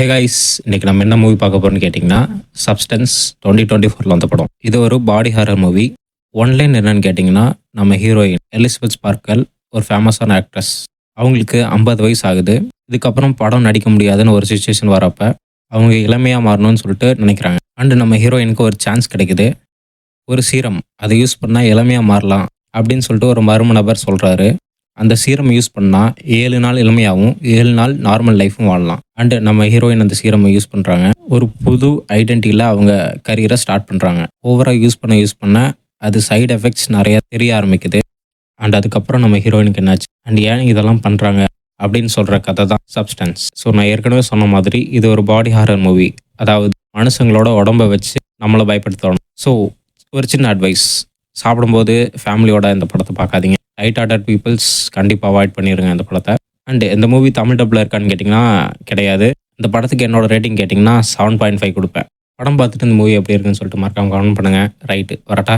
Hey guys, இன்னைக்கு நம்ம என்ன மூவி பார்க்க போறோம்னு கேட்டிங்கன்னா, சப்ஸ்டன்ஸ் 2024ல வந்த படம். இது ஒரு பாடி ஹாரர் மூவி. ஒன்லைன் என்னன்னு கேட்டிங்கன்னா, நம்ம ஹீரோயின் எலிசபெத் ஸ்பார்க்கல் ஒரு ஃபேமஸான ஆக்ட்ரஸ். அவங்களுக்கு 50 வயசு ஆகுது. இதுக்கப்புறம் படம் நடிக்க முடியாதுன்னு ஒரு சுச்சுவேஷன் வரப்ப, அவங்க இளமையாக மாறணும்னு சொல்லிட்டு நினைக்கிறாங்க. அண்டு நம்ம ஹீரோயினுக்கு ஒரு சான்ஸ் கிடைக்குது. ஒரு சீரம் அதை யூஸ் பண்ணால் இளமையாக மாறலாம் அப்படின்னு சொல்லிட்டு ஒரு மர்ம நபர் சொல்கிறாரு. அந்த சீரம் யூஸ் பண்ணால் 7 நாள் இளமையாகவும் 7 நாள் நார்மல் லைஃப்பும் வாழலாம். அண்டு நம்ம ஹீரோயின் அந்த சீரமை யூஸ் பண்ணுறாங்க. ஒரு புது ஐடென்டிட்டியில் அவங்க கரியரை ஸ்டார்ட் பண்ணுறாங்க. ஓவராக யூஸ் பண்ண அது சைடு எஃபெக்ட்ஸ் நிறைய தெரிய ஆரம்பிக்குது. அண்ட் அதுக்கப்புறம் நம்ம ஹீரோயினுக்கு என்னாச்சு அண்ட் ஏன் இதெல்லாம் பண்ணுறாங்க அப்படின்னு சொல்கிற கதை தான் சப்ஸ்டன்ஸ். ஸோ நான் ஏற்கனவே சொன்ன மாதிரி இது ஒரு பாடி ஹாரர் மூவி. அதாவது மனுஷங்களோட உடம்பை வச்சு நம்மளை பயப்படுத்தணும். ஸோ ஒரு சின்ன அட்வைஸ், சாப்பிடும்போது ஃபேமிலியோட இந்த படத்தை பார்க்காதீங்க. லைட் ஹார்ட்டட் பீப்புள்ஸ் கண்டிப்பாக அவாய்ட் பண்ணிடுங்க இந்த படத்தை. அண்ட் இந்த மூவி தமிழ் டப்பில் இருக்கான்னு கேட்டிங்கன்னா கிடையாது. இந்த படத்துக்கு என்னோட ரேட்டிங் கேட்டிங்கன்னா 7.5 கொடுப்பேன். படம் பார்த்துட்டு இந்த மூவி எப்படி இருக்குன்னு சொல்லிட்டு மறக்காம கமெண்ட் பண்ணுங்கள். ரைட்டு வரட்டா.